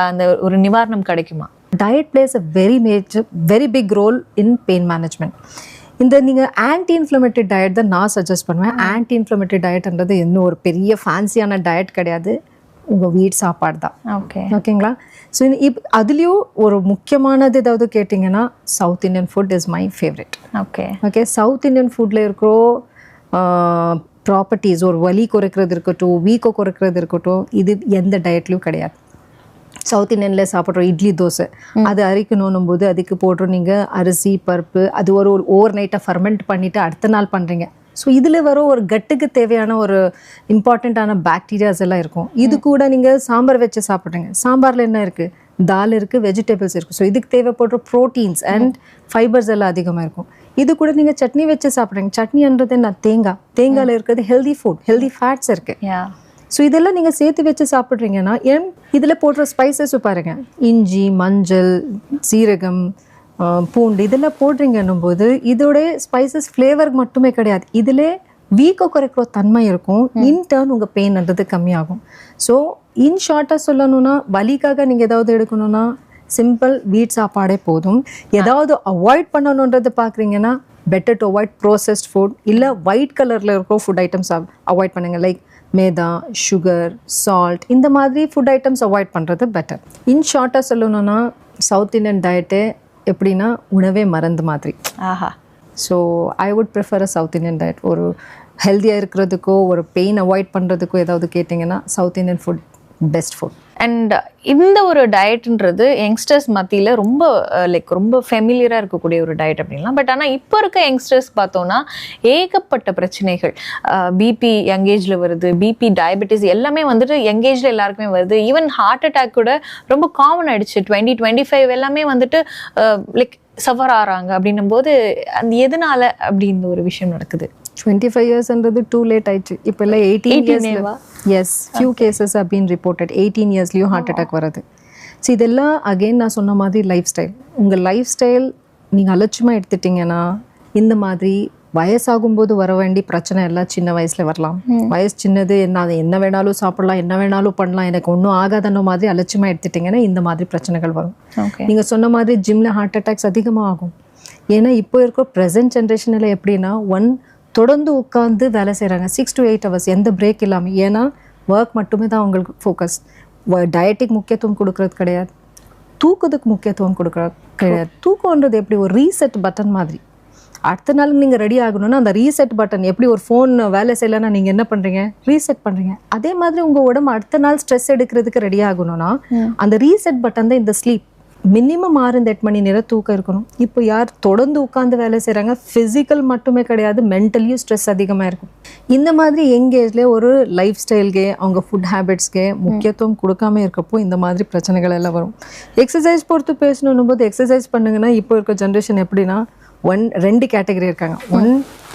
B: அந்த ஒரு நிவாரணம் கிடைக்குமா?
A: Diet plays a very big role in pain management. இந்த நீங்கள் ஆன்டி இன்ஃப்ளமேட்டரி டயட் தான் நான் சஜஸ்ட் பண்ணுவேன். ஆன்டி இன்ஃப்ளமேட்டரி டயட்ன்றது இன்னும் ஒரு பெரிய ஃபேன்சியான டயட் கிடையாது, உங்கள் வீட்டு சாப்பாடு தான். ஓகேங்களா? ஸோ அதுலேயும் ஒரு முக்கியமானது ஏதாவது கேட்டிங்கன்னா south Indian food is my favourite. Okay, south Indian ஃபுட்டில் இருக்கிற ப்ராப்பர்ட்டிஸ், ஒரு வலி குறைக்கிறது இருக்கட்டும், வீக்கோ குறைக்கிறது இருக்கட்டும், இது எந்த டயட்லையும் கிடையாது. சவுத் இண்டியனில் சாப்பிட்றோம் இட்லி தோசை, அது அரைக்கணும் போது அதுக்கு போடுறோம் நீங்கள் அரிசி பருப்பு, அது ஒரு ஓவர் நைட்டை ஃபர்மெண்ட் பண்ணிவிட்டு அடுத்த நாள் பண்ணுறீங்க. ஸோ இதில் வர ஒரு கட்டுக்கு தேவையான ஒரு இம்பார்ட்டண்ட்டான பாக்டீரியாஸ் எல்லாம் இருக்கும். இது கூட நீங்கள் சாம்பார் வச்சு சாப்பிட்றீங்க, சாம்பாரில் என்ன இருக்குது? தால் இருக்குது, வெஜிடபிள்ஸ் இருக்குது. ஸோ இதுக்கு தேவைப்படுற ப்ரோட்டீன்ஸ் அண்ட் ஃபைபர்ஸ் எல்லாம் அதிகமாக இருக்கும். இது கூட நீங்கள் சட்னி வச்சு சாப்பிட்றீங்க. சட்னின்றது என்ன? தேங்காயில் இருக்கிறது ஹெல்தி ஃபுட், ஹெல்தி ஃபேட்ஸ் இருக்குது. ஸோ இதெல்லாம் நீங்கள் சேர்த்து வச்சு சாப்பிட்றீங்கன்னா ஏன் இதில் போடுற ஸ்பைசஸ் பாருங்கள், இஞ்சி, மஞ்சள், சீரகம், பூண்டு இதெல்லாம் போடுறீங்கன்னும் போது இதோட ஸ்பைசஸ் ஃப்ளேவர் மட்டுமே கிடையாது, இதில் வீக்கோ குறைக்கிற தன்மை இருக்கும். இன்டர்ன் உங்கள் பெயின்ன்றது கம்மியாகும். ஸோ இன் ஷார்ட்டாக சொல்லணும்னா, வலிக்காக நீங்கள் ஏதாவது எடுக்கணும்னா சிம்பிள் வீட் சாப்பாடே போதும். ஏதாவது அவாய்ட் பண்ணணுன்றது பார்க்குறீங்கன்னா better to avoid processed food, இல்லை ஒயிட் கலரில் இருக்கிற ஃபுட் ஐட்டம்ஸ் அவாய்ட் பண்ணுங்க. லைக் மேதா, சுகர், சால்ட், இந்த மாதிரி ஃபுட் ஐட்டம்ஸ் அவாய்ட் பண்ணுறது பெட்டர். இன் ஷார்ட்டாக சொல்லணும்னா சவுத் இண்டியன் டயட்டு எப்படின்னா உணவே மருந்து மாதிரி. So I would prefer a south Indian diet. ஒரு ஹெல்த்தியாக இருக்கிறதுக்கோ ஒரு பெயின் அவாய்ட் பண்ணுறதுக்கோ ஏதாவது கேட்டிங்கன்னா south Indian food best food.
B: And இந்த ஒரு டயட்ன்றது யங்ஸ்டர்ஸ் மத்தியில் ரொம்ப ஃபெமிலியராக இருக்கக்கூடிய ஒரு டயட் அப்படின்லாம். பட் ஆனால் இப்போ இருக்க யங்ஸ்டர்ஸ் பார்த்தோன்னா ஏகப்பட்ட பிரச்சனைகள், பிபி யங் ஏஜில் வருது, பிபி, டயபெட்டிஸ் எல்லாமே வந்துட்டு யங் ஏஜில் எல்லாருக்குமே வருது. ஈவன் ஹார்ட் அட்டாக் கூட ரொம்ப காமன் ஆயிடுச்சு. 2025 எல்லாமே வந்துட்டு சஃபர் ஆகிறாங்க. அப்படின்னும் போது அந்த எதனால அப்படின்னு ஒரு விஷயம் நடக்குது?
A: 25 இயர்ஸ்ன்றது டூ லேட் ஆயிடுச்சு. இப்போ எல்லாம் 18 இயர்ஸ். எஸ், ஃபியூ கேசஸ் அப்படின்னு ரிப்போர்ட்டட் 18 இயர்ஸ்லேயும் ஹார்ட் அட்டாக் வருது. ஸோ இதெல்லாம் அகெயின் நான் சொன்ன மாதிரி லைஃப் ஸ்டைல். உங்கள் லைஃப் ஸ்டைல் நீங்கள் அலட்சியமாக எடுத்துட்டிங்கன்னா இந்த மாதிரி வயசாகும்போது வர வேண்டிய பிரச்சனை எல்லாம் சின்ன வயசில் வரலாம். வயசு சின்னது, என்ன வேணாலும் சாப்பிடலாம், என்ன வேணாலும் பண்ணலாம், எனக்கு ஒன்றும் ஆகாதன்ற மாதிரி அலட்சியமாக எடுத்துட்டிங்கன்னா இந்த மாதிரி பிரச்சனைகள் வரும். நீங்கள் சொன்ன மாதிரி ஜிம்மில் ஹார்ட் அட்டாக்ஸ் அதிகமாக ஆகும். ஏன்னா இப்போ இருக்கிற ப்ரெசென்ட் ஜென்ரேஷனில் எப்படின்னா தொடர்ந்து உட்காந்து வேலை செய்கிறாங்க 6 to 8 hours எந்த பிரேக் இல்லாமல். ஏன்னா ஒர்க் மட்டுமே தான் அவங்களுக்கு ஃபோக்கஸ். டயட்டுக்கு முக்கியத்துவம் கொடுக்கறது கிடையாது, தூக்கத்துக்கு முக்கியத்துவம் கொடுக்கறது கிடையாது. தூக்கம்ன்றது எப்படி ஒரு ரீசெட் பட்டன் மாதிரி. அடுத்த நாள் நீங்கள் ரெடி ஆகணும்னா அந்த ரீசெட் பட்டன் எப்படி ஒரு ஃபோன் வேலை செய்யலைன்னா நீங்கள் என்ன பண்ணுறீங்க? ரீசெட் பண்ணுறீங்க. அதே மாதிரி உங்கள் உடம்பு அடுத்த நாள் ஸ்ட்ரெஸ் எடுக்கிறதுக்கு ரெடி ஆகணும்னா அந்த ரீசெட் பட்டன் தான் இந்த ஸ்லீப். மினிமம் 6-8 மணி நேரம் தூக்கம் இருக்கணும். இப்போ யார் தொடர்ந்து உட்காந்து வேலை செய்கிறாங்க, ஃபிசிக்கல் மட்டுமே கிடையாது, மென்டலியும் ஸ்ட்ரெஸ் அதிகமாக இருக்கும். இந்த மாதிரி யங் ஏஜ்லேயே ஒரு லைஃப் ஸ்டைல்கே அவங்க ஃபுட் ஹேபிட்ஸ்க்கே முக்கியத்துவம் கொடுக்காம இருக்கப்போ இந்த மாதிரி பிரச்சனைகள் எல்லாம் வரும். எக்ஸசைஸ் பொறுத்து பேசணும் போது எக்ஸசைஸ் பண்ணுங்கன்னா இப்போ இருக்க ஜென்ரேஷன் எப்படின்னா 2 கேட்டகரி இருக்காங்க.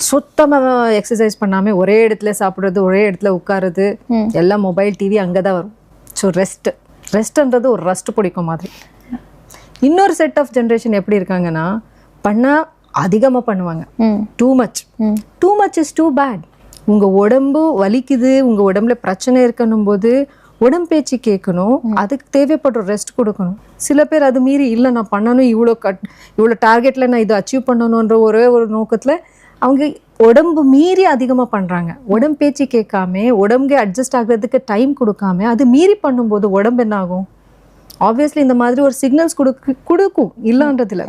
A: சுத்தமாக எக்ஸசைஸ் பண்ணாமல் ஒரே இடத்துல சாப்பிட்றது, ஒரே இடத்துல உட்காருறது, எல்லாம் மொபைல், டிவி அங்கே தான் வரும். ஸோ ரெஸ்ட்ன்றது ஒரு ரஸ்ட் பிடிக்கும் மாதிரி. இன்னொரு செட் ஆஃப் ஜென்ரேஷன் எப்படி இருக்காங்கன்னா பண்ணால் அதிகமாக பண்ணுவாங்க. Too much is too bad. உங்கள் உடம்பு வலிக்குது, உங்கள் உடம்புல பிரச்சனை இருக்கணும் போது உடம்பேச்சு கேட்கணும், அதுக்கு தேவைப்படுற ரெஸ்ட் கொடுக்கணும். சில பேர் அது மீறி இல்லை நான் பண்ணணும், இவ்வளோ டார்கெட்டில் நான் இதை அச்சீவ் பண்ணணுன்ற ஒரே ஒரு நோக்கத்தில் அவங்க உடம்பு மீறி அதிகமாக பண்ணுறாங்க. உடம்பேச்சு கேட்காம, உடம்புக்கு அட்ஜஸ்ட் ஆகிறதுக்கு டைம் கொடுக்காம அது மீறி பண்ணும்போது உடம்பு என்ன ஆகும்? ஆப்வியஸ்லி இந்த மாதிரி ஒரு சிக்னல்ஸ் கொடுக்கும் இல்லைன்றதுல.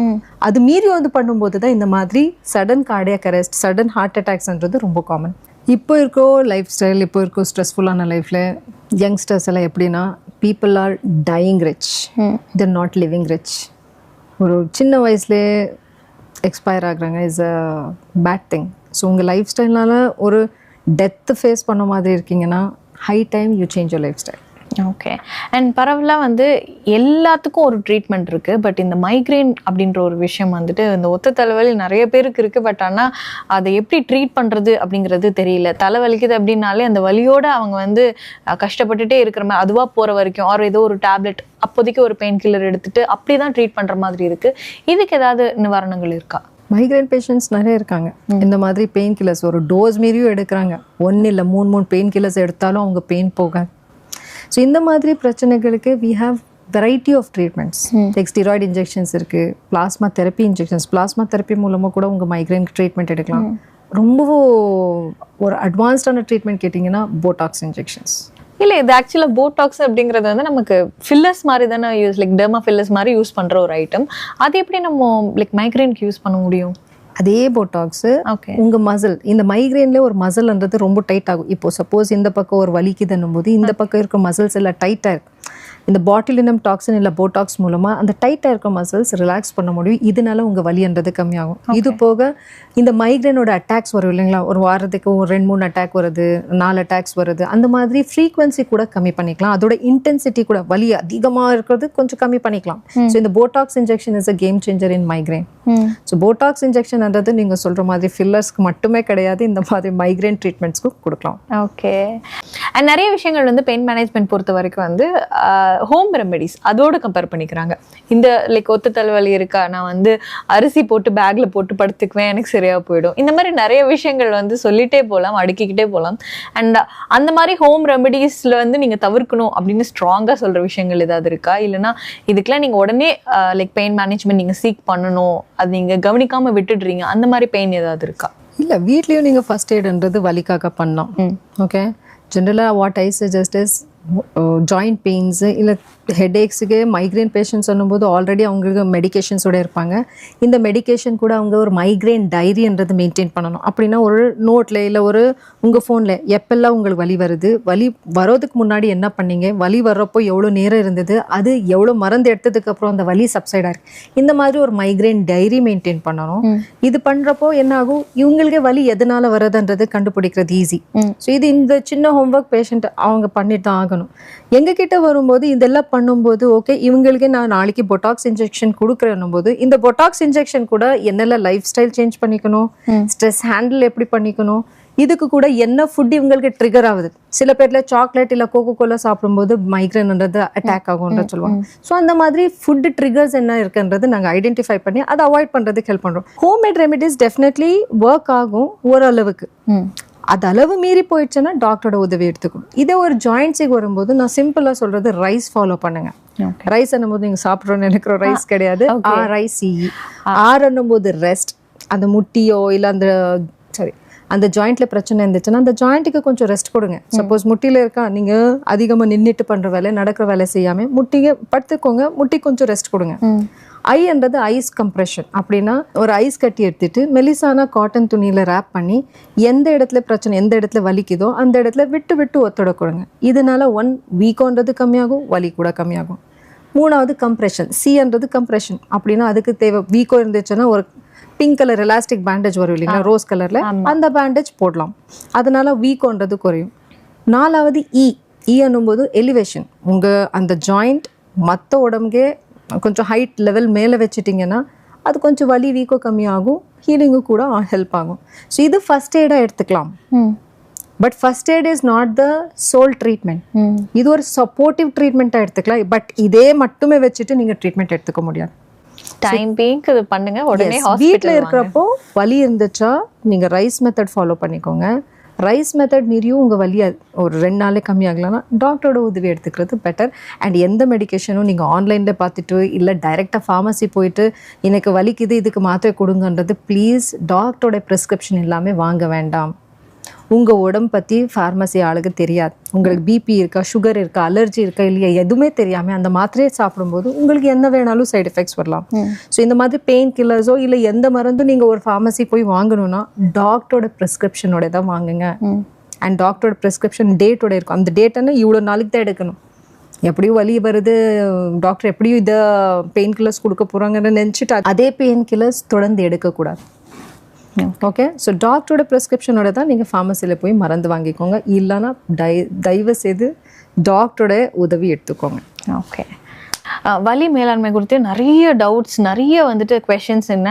A: அது மீறி பண்ணும்போது தான் இந்த மாதிரி sudden cardiac arrest, sudden heart அட்டாக்ஸ்ன்றது ரொம்ப காமன். இப்போ இருக்கோ லைஃப் ஸ்டைல், இப்போ இருக்கோ ஸ்ட்ரெஸ்ஃபுல்லான லைஃப்பில் யங்ஸ்டர்ஸ் எல்லாம் எப்படின்னா people are dying rich, they're not living rich. ஒரு சின்ன வயசுலேயே எக்ஸ்பயர் ஆகுறாங்க, is a bad thing. So உங்கள் லைஃப் ஸ்டைல்னால ஒரு டெத்து ஃபேஸ் பண்ண மாதிரி இருக்கீங்கன்னா high time you change your life style.
B: Okay. And பரவலாக வந்து எல்லாத்துக்கும் ஒரு ட்ரீட்மெண்ட் இருக்குது. பட் இந்த மைக்ரேன் அப்படின்ற ஒரு விஷயம் வந்துட்டு இந்த ஒத்த தலைவலி நிறைய பேருக்கு இருக்குது. பட் ஆனால் அதை எப்படி ட்ரீட் பண்ணுறது அப்படிங்கிறது தெரியல. தலைவலிக்குது அப்படின்னாலே அந்த வலியோடு அவங்க வந்து கஷ்டப்பட்டுட்டே இருக்கிற மாதிரி அதுவாக போகிற வரைக்கும் ஆர் ஏதோ ஒரு டேப்லெட் அப்போதைக்கு ஒரு பெயின் கில்லர் எடுத்துட்டு அப்படி தான் ட்ரீட் பண்ணுற மாதிரி இருக்குது. இதுக்கு ஏதாவது நிவாரணங்கள் இருக்கா?
A: மைக்ரைன் பேஷண்ட்ஸ் நிறைய இருக்காங்க. இந்த மாதிரி பெயின் கில்லர்ஸ் ஒரு டோஸ் மீறியும் எடுக்கிறாங்க. 1 இல்லை 3 பெயின் கில்லர்ஸ் எடுத்தாலும் அவங்க பெயின் போகாது. ஸோ இந்த மாதிரி பிரச்சனைகளுக்கு we have variety of treatments. Steroid injections இருக்குது, plasma therapy injections. Plasma therapy மூலமாக கூட உங்கள் மைக்ரைனுக்கு ட்ரீட்மெண்ட் எடுக்கலாம். ரொம்ப ஒரு அட்வான்ஸ்டான ட்ரீட்மெண்ட் கேட்டிங்கன்னா போட்டாக்ஸ் இன்ஜெக்ஷன்ஸ்.
B: இல்லை, இது ஆக்சுவலாக போட்டாக்ஸ் அப்படிங்கிறது வந்து நமக்கு ஃபில்லர்ஸ் மாதிரி தானே யூஸ், லைக் டெர்மா ஃபில்லர்ஸ் மாதிரி யூஸ் பண்ணுற ஒரு ஐட்டம். அது எப்படி நம்ம லைக் மைக்ரைனுக்கு யூஸ் பண்ண முடியும்?
A: அதே போட்டாக்ஸு உங்கள் மசில், இந்த மைக்ரைன்லேயே ஒரு மசில்ன்றது ரொம்ப டைட் ஆகும். இப்போ சப்போஸ் இந்த பக்கம் ஒரு வலிக்குதுன்னும் போது இந்த பக்கம் இருக்க மசில்ஸ் எல்லாம் டைட்டாக இருக்கும். இந்த பாட்டிலினம் டாக்ஸின் இல்லை போட்டாக்ஸ் மூலமாக அந்த டைட்டாக இருக்க மசில்ஸ் ரிலாக்ஸ் பண்ண முடியும். இதனால உங்கள் வலின்றது கம்மியாகும். இது போக இந்த மைக்ரைனோட அட்டாக்ஸ் வரும் இல்லைங்களா, ஒரு வாரத்துக்கு ஒரு 2-3 அட்டாக் வருது, 4 அட்டாக்ஸ் வருது. அந்த மாதிரி ஃப்ரீக்வன்சி கூட கம்மி பண்ணிக்கலாம். அதோட இன்டென்சிட்டி கூட வலி அதிகமாக இருக்கிறது கொஞ்சம் கம்மி பண்ணிக்கலாம். ஸோ இந்த Botox injection is a game changer in migraine. So Botox இன்ஜெக்ஷன்ன்றது நீங்கள் சொல்கிற மாதிரி ஃபில்லர்ஸ்க்கு மட்டுமே கிடையாது, இந்த மாதிரி மைக்ரைன் ட்ரீட்மெண்ட்ஸ்க்கு கொடுக்கலாம்.
B: ஓகே. அண்ட் நிறைய விஷயங்கள் வந்து பெயின் மேனேஜ்மெண்ட் பொறுத்த வரைக்கும் வந்து ஹோம் ரெமெடிஸ் அதோடு கம்பேர் பண்ணிக்கிறாங்க. இந்த லைக் ஒத்த தலைவலி இருக்கா, நான் வந்து அரிசி போட்டு பேக்கில் போட்டு படுத்துக்குவேன், எனக்கு சரியாக போயிடும். இந்த மாதிரி நிறைய விஷயங்கள் வந்து சொல்லிகிட்டே போகலாம், அடுக்கிக்கிட்டே போகலாம். அண்ட் அந்த மாதிரி ஹோம் ரெமெடிஸில் வந்து நீங்கள் தவிர்க்கணும் அப்படின்னு ஸ்ட்ராங்காக சொல்கிற விஷயங்கள் ஏதாவது இருக்கா? இல்லைனா இதுக்கெல்லாம் நீங்கள் உடனே லைக் பெயின் மேனேஜ்மெண்ட் நீங்கள் சீக் பண்ணணும், அது நீங்கள் கவனிக்காமல் விட்டுடுறீங்க, அந்த மாதிரி பெயின் ஏதாவது இருக்கா?
A: இல்லை, வீட்லேயும் நீங்கள் ஃபர்ஸ்ட் எய்டுன்றது வலிக்காக பண்ணலாம். ஓகே. ஜென்ரலாக what I suggest is joint pains இல்லை ஹெட்ஏக்ஸுக்கு மைக்ரைன் பேஷண்ட்ஸ் சொல்லும்போது ஆல்ரெடி அவங்களுக்கு மெடிக்கேஷன்ஸோடு இருப்பாங்க. இந்த மெடிக்கேஷன் கூட அவங்க ஒரு மைக்ரைன் டைரின்றது மெயின்டைன் பண்ணணும். அப்படின்னா ஒரு நோட்டில் இல்லை ஒரு உங்கள் ஃபோனில் எப்பெல்லாம் உங்களுக்கு வலி வருது, வலி வரோதுக்கு முன்னாடி என்ன பண்ணீங்க, வலி வர்றப்போ எவ்வளோ நேரம் இருந்தது, அது எவ்வளோ மருந்து எடுத்ததுக்கப்புறம் அந்த வலி சப்சைடாக இருக்குது, இந்த மாதிரி ஒரு மைக்ரைன் டைரி மெயின்டைன் பண்ணணும். இது பண்ணுறப்போ என்ன ஆகும், இவங்களுக்கே வலி எதனால் வருதுன்றது கண்டுபிடிக்கிறது ஈஸி. ஸோ இது இந்த சின்ன ஹோம்ஒர்க் பேஷண்ட் அவங்க பண்ணிட்டு தான் ஆகணும். எங்ககிட்ட வரும்போது இதெல்லாம் பண்ணும்போது ஓகே இவங்களுக்கே நான் நாளைக்கு பொட்டாக்ஸ் இன்ஜெக்ஷன் கொடுக்குறேன்னும் போது இந்த பொட்டாக்ஸ் இன்ஜெக்ஷன் கூட என்னெல்லாம் லைஃப் ஸ்டைல் சேஞ்ச் பண்ணிக்கணும், ஸ்ட்ரெஸ் ஹேண்டில் எப்படி பண்ணிக்கணும், இதுக்கு கூட என்ன ஃபுட் இவங்களுக்கு ட்ரிகர் ஆகுது. சில பேர்ல சாக்லேட் இல்லை கோகோ கோலா சாப்பிடும்போது மைக்ரைன்ன்றது அட்டாக் ஆகும்ன்ற சொல்லுவாங்க. ஸோ அந்த மாதிரி ஃபுட் ட்ரிகர்ஸ் என்ன இருக்குன்றது நாங்கள் ஐடென்டிஃபை பண்ணி அதை அவாய்ட் பண்ணுறதுக்கு ஹெல்ப் பண்ணுறோம். ஹோம்மேட் ரெமெடிஸ் டெஃபினெட்லி ஒர்க் ஆகும் ஓரளவுக்கு. அது அளவு மீறி போயிடுச்சுன்னா டாக்டரோட உதவி எடுத்துக்கணும். இதே ஒரு ஜாயின்ட்ஸுக்கு வரும்போது நான் சிம்பிளாக சொல்கிறது ரைஸ் ஃபாலோ பண்ணுங்க. ரைஸ் என்னும்போது நீங்கள் சாப்பிட்றோன்னு நினைக்கிற ரைஸ் கிடையாது. RICE. என்னும்போது ரெஸ்ட். அந்த முட்டியோ இல்லை அந்த ஜாயிண்ட்ல பிரச்சனை இருந்துச்சுன்னா அந்த ஜாயிண்ட்டுக்கு கொஞ்சம் ரெஸ்ட் கொடுங்க. சப்போஸ் முட்டியில் இருக்கா, நீங்கள் அதிகமாக நின்றுட்டு பண்ணுற வேலை நடக்கிற வேலை செய்யாமல் முட்டியை படுத்துக்கோங்க, முட்டி கொஞ்சம் ரெஸ்ட் கொடுங்க. ஐன்றது ஐஸ் கம்ப்ரெஷன். அப்படின்னா ஒரு ஐஸ் கட்டி எடுத்துட்டு மெலிசான காட்டன் துணியில் ரேப் பண்ணி எந்த இடத்துல பிரச்சனை, எந்த இடத்துல வலிக்குதோ அந்த இடத்துல விட்டு விட்டு ஒத்தட கொடுங்க. இதனால வீக்கோன்றது கம்மியாகும், வலி கூட கம்மியாகும். 3வது கம்ப்ரெஷன். Cன்றது கம்ப்ரெஷன். அப்படின்னா அதுக்கு தேவை வீக்கோ இருந்துச்சுன்னா ஒரு பிங்க் கலர் எலாஸ்டிக் பேண்டேஜ் வரும் இல்லைங்களா, ரோஸ் கலரில், அந்த பேண்டேஜ் போடலாம். அதனால வீக்கோன்றது குறையும். 4வது இ என்னும்போது எலிவேஷன். உங்கள் அந்த ஜாயிண்ட் மற்ற உடம்புக்கே கொஞ்சம் ஹைட் லெவல் மேலே வச்சுட்டிங்கன்னா அது கொஞ்சம் வலி வீக்கோ கம்மியாகும், ஹீலிங்கு கூட ஹெல்ப் ஆகும். ஸோ இது ஃபர்ஸ்ட் எய்டாக எடுத்துக்கலாம். But first aid is not the sole treatment. இது ஒரு சப்போர்ட்டிவ் ட்ரீட்மெண்ட்டாக எடுத்துக்கலாம். பட் இதே மட்டுமே வச்சுட்டு நீங்கள் ட்ரீட்மெண்ட் எடுத்துக்க முடியாது.
B: டைம் பீங்க் இது பண்ணுங்க. உடனே
A: வீட்டில் இருக்கிறப்போ வலி இருந்துச்சா நீங்கள் ரைஸ் மெத்தட் ஃபாலோ பண்ணிக்கோங்க. ரைஸ் மெத்தட் மீறியும் உங்கள் வலி ஒரு 2 நாளே கம்மியாகலன்னா டாக்டரோட உதவி எடுத்துக்கிறது பெட்டர். அண்ட் எந்த மெடிக்கேஷனும் நீங்கள் ஆன்லைனில் பார்த்துட்டு இல்லை டைரெக்டாக ஃபார்மசி போயிட்டு எனக்கு வலிக்குது இதுக்கு மாத்திரை கொடுங்கன்றது ப்ளீஸ் டாக்டரோட ப்ரிஸ்கிரிப்ஷன் எல்லாமே வாங்க வேண்டாம். உங்கள் உடம்பு பற்றி ஃபார்மசி ஆளுக்கு தெரியாது. உங்களுக்கு பிபி இருக்கா, சுகர் இருக்கா, அலர்ஜி இருக்கா இல்லையா எதுவுமே தெரியாமல் அந்த மாத்திரையை சாப்பிடும்போது உங்களுக்கு என்ன வேணாலும் சைடு எஃபெக்ட்ஸ் வரலாம். ஸோ இந்த மாதிரி பெயின் கில்லர்ஸோ இல்லை எந்த மருந்தும் நீங்கள் ஒரு ஃபார்மசி போய் வாங்கணும்னா டாக்டரோட ப்ரிஸ்கிரிப்ஷனோட தான் வாங்குங்க. அண்ட் டாக்டரோட ப்ரிஸ்கிரிப்ஷன் டேட்டோட இருக்கும். அந்த டேட்டன்னு இவ்வளோ நாளைக்கு தான் எடுக்கணும். எப்படியும் வலி வருது, டாக்டர் எப்படியும் இதை பெயின் கில்லர்ஸ் கொடுக்க போகிறாங்கன்னு நினச்சிட்டு அதே பெயின் கில்லர்ஸ் தொடர்ந்து எடுக்கக்கூடாது. ஓகே. ஸோ டாக்டரோட ப்ரிஸ்கிரிப்ஷனோட தான் நீங்கள் ஃபார்மசியில் போய் மருந்து வாங்கிக்கோங்க. இல்லைன்னா தயவு செய்து டாக்டரோட உதவி எடுத்துக்கோங்க.
B: ஓகே. வலி மேலாண்மை குறித்து நிறைய டவுட்ஸ், நிறைய வந்துட்டு கொஷின்ஸ். என்ன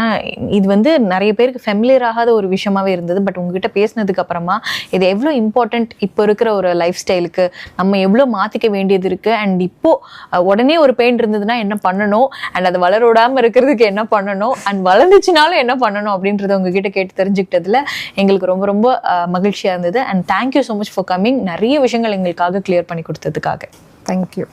B: இது வந்து நிறைய பேருக்கு ஃபெமிலியர் ஆகாத ஒரு விஷயமாவே இருந்தது. பட் உங்ககிட்ட பேசினதுக்கு அப்புறமா இது எவ்வளோ இம்பார்ட்டண்ட் இப்போ இருக்கிற ஒரு லைஃப் ஸ்டைலுக்கு, நம்ம எவ்வளோ மாற்றிக்க வேண்டியது இருக்குது, அண்ட் இப்போது உடனே ஒரு பெயின் இருந்ததுன்னா என்ன பண்ணணும், அண்ட் அது வளரோடாமல் இருக்கிறதுக்கு என்ன பண்ணணும், அண்ட் வளர்ந்துச்சுனாலும் என்ன பண்ணணும் அப்படின்றத உங்ககிட்ட கேட்டு தெரிஞ்சுக்கிட்டதில் எங்களுக்கு ரொம்ப ரொம்ப மகிழ்ச்சியாக இருந்தது. And thank you so much for coming. நிறைய விஷயங்கள் எங்களுக்காக கிளியர் பண்ணி கொடுத்ததுக்காக.
A: தேங்க்யூ.